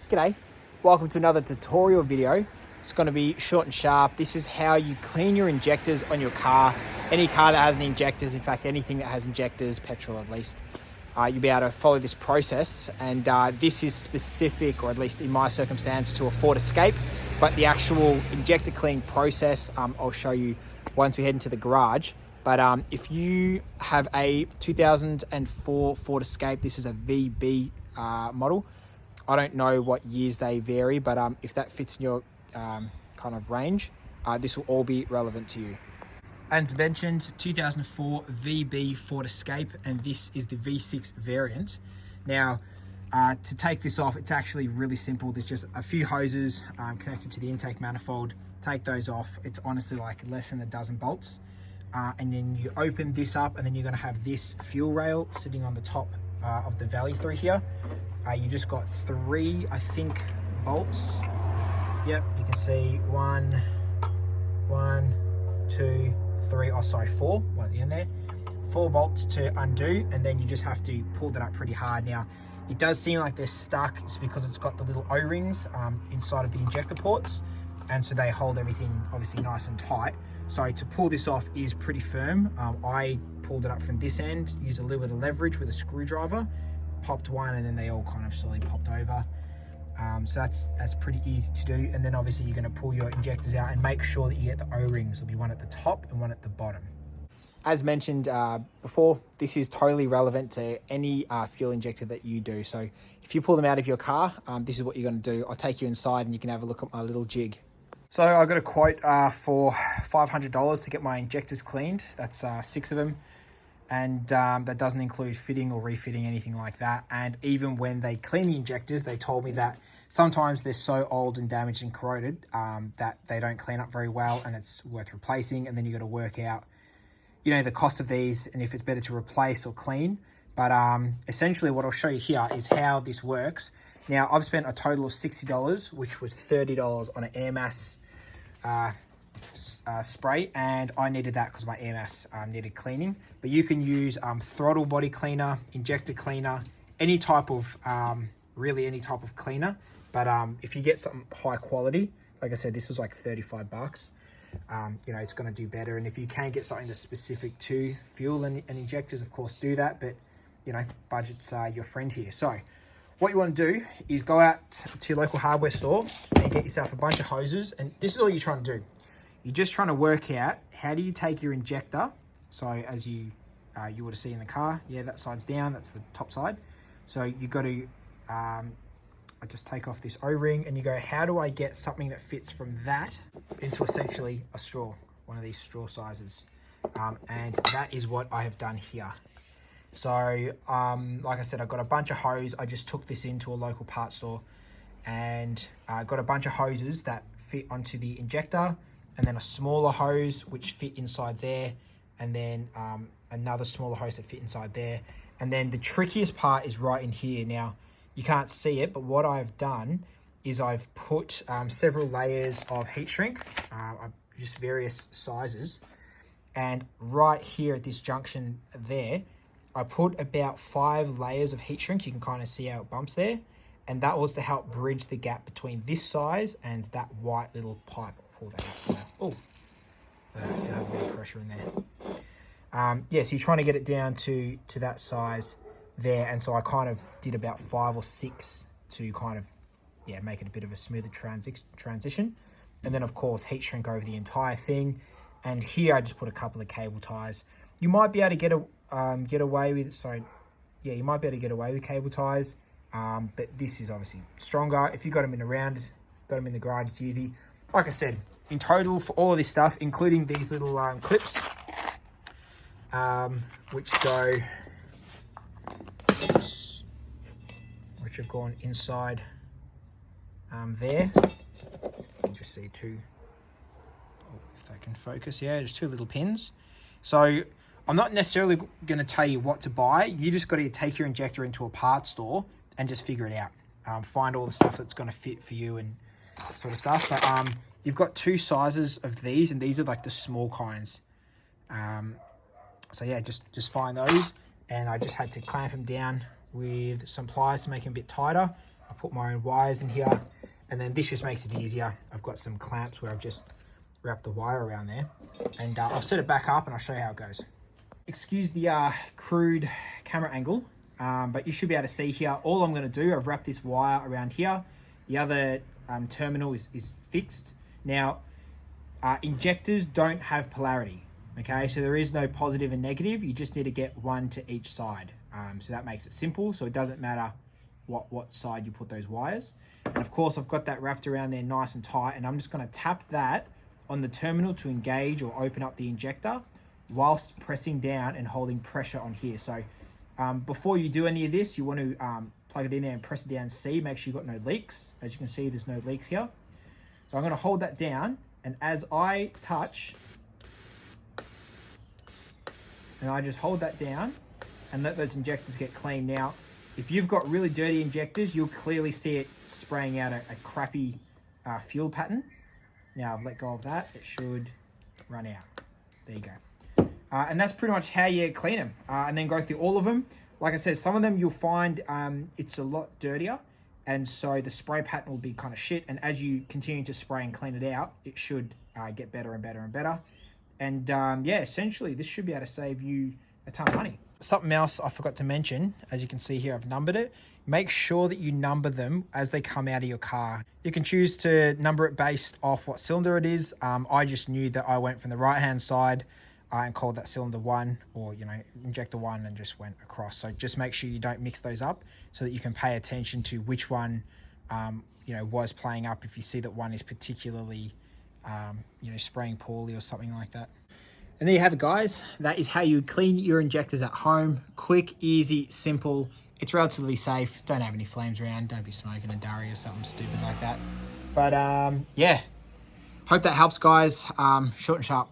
G'day, welcome to another tutorial video. It's going to be short and sharp. This is how you clean your injectors on your car. Any car that has injectors, in fact anything that has injectors, petrol at least, you'll be able to follow this process. And this is specific, or at least in my circumstance, to a Ford Escape. But the actual injector cleaning process, I'll show you once we head into the garage. But if you have a 2004 Ford Escape, this is a VB model. I don't know what years they vary, but if that fits in your kind of range, this will all be relevant to you. As mentioned, 2004 VB Ford Escape, and this is the V6 variant. Now, to take this off, it's actually really simple. There's just a few hoses connected to the intake manifold. Take those off. It's honestly like less than a dozen bolts. And then you open this up, and then you're going to have this fuel rail sitting on the top of the valley through here. You just got 3, I think, bolts. Yep, you can see 1, 2, 3. Oh, sorry, 4. One at the end there. 4 bolts to undo, and then you just have to pull that up pretty hard. Now, it does seem like they're stuck. It's because it's got the little O-rings inside of the injector ports, and so they hold everything obviously nice and tight. So to pull this off is pretty firm. I pulled it up from this end, used a little bit of leverage with a screwdriver, popped one, and then they all kind of slowly popped over. So that's pretty easy to do. And then obviously you're going to pull your injectors out and make sure that you get the O-rings. There'll be one at the top and one at the bottom. As mentioned before, this is totally relevant to any fuel injector that you do. So if you pull them out of your car, this is what you're going to do. I'll take you inside and you can have a look at my little jig. So I got a quote for $500 to get my injectors cleaned. That's 6 of them. And that doesn't include fitting or refitting, anything like that. And even when they clean the injectors, they told me that sometimes they're so old and damaged and corroded that they don't clean up very well, and it's worth replacing. And then you got to work out, you know, the cost of these and if it's better to replace or clean. But essentially what I'll show you here is how this works. Now, I've spent a total of $60, which was $30 on an air mass spray, and I needed that because my air mass needed cleaning. But you can use throttle body cleaner, injector cleaner, any type of really any type of cleaner. But if you get something high quality, like I said, this was like 35 bucks, you know, it's going to do better. And if you can get something that's specific to fuel and injectors, of course do that, but you know, budget's your friend here. So what you want to do is go out to your local hardware store and get yourself a bunch of hoses, and this is all you're trying to do. You're just trying to work out, how do you take your injector? So as you would have seen in the car, yeah, that side's down, that's the top side. So you got to I just take off this O-ring, and you go, how do I get something that fits from that into essentially a straw, one of these straw sizes? And that is what I have done here. So like I said, I've got a bunch of hose. I just took this into a local parts store, and got a bunch of hoses that fit onto the injector, and then a smaller hose which fit inside there, and then another smaller hose that fit inside there. And then the trickiest part is right in here. Now, you can't see it, but what I've done is I've put several layers of heat shrink, just various sizes. And right here at this junction there, I put about 5 layers of heat shrink. You can kind of see how it bumps there. And that was to help bridge the gap between this size and that white little pipe. Pull that out. Oh, still have a bit of pressure in there. Yeah, so you're trying to get it down to that size there, and so I kind of did about 5 or 6 to kind of, yeah, make it a bit of a smoother transition. And then of course heat shrink over the entire thing. And here I just put a couple of cable ties. You might be able to get away with, sorry, yeah, you might be able to get away with cable ties, but this is obviously stronger. If you got them in the garage, it's easy. Like I said, in total for all of this stuff, including these little clips, which have gone inside there. You can just see 2, if they can focus, yeah, just 2 little pins. So I'm not necessarily going to tell you what to buy. You just got to take your injector into a parts store and just figure it out. Find all the stuff that's going to fit for you and that sort of stuff. But you've got 2 sizes of these, and these are like the small kinds. So yeah, just find those, and I just had to clamp them down with some pliers to make them a bit tighter, I put my own wires in here, and then this just makes it easier. I've got some clamps where I've just wrapped the wire around there, and I'll set it back up and I'll show you how it goes. Excuse the crude camera angle, but you should be able to see here. All I'm going to do, I've wrapped this wire around here. The other terminal is fixed. Now, injectors don't have polarity, okay? So there is no positive and negative. You just need to get one to each side. So that makes it simple. So it doesn't matter what side you put those wires. And of course, I've got that wrapped around there nice and tight, and I'm just going to tap that on the terminal to engage or open up the injector whilst pressing down and holding pressure on here. So before you do any of this, you want to plug it in there and press it down C. Make sure you've got no leaks. As you can see, there's no leaks here. So I'm going to hold that down, and as I touch, and I just hold that down and let those injectors get clean. Now, if you've got really dirty injectors, you'll clearly see it spraying out a crappy fuel pattern. Now I've let go of that. It should run out. There you go. And that's pretty much how you clean them. And then go through all of them. Like I said, some of them you'll find it's a lot dirtier, and so the spray pattern will be kind of shit. And as you continue to spray and clean it out, it should get better and better and better. And yeah, essentially this should be able to save you a ton of money. Something else I forgot to mention, as you can see here, I've numbered it. Make sure that you number them as they come out of your car. You can choose to number it based off what cylinder it is. I just knew that I went from the right-hand side and called that cylinder 1, or, you know, injector 1, and just went across. So just make sure you don't mix those up so that you can pay attention to which one, you know, was playing up if you see that one is particularly, you know, spraying poorly or something like that. And there you have it, guys. That is how you clean your injectors at home. Quick, easy, simple. It's relatively safe. Don't have any flames around. Don't be smoking a durry or something stupid like that. But yeah, hope that helps, guys. Short and sharp.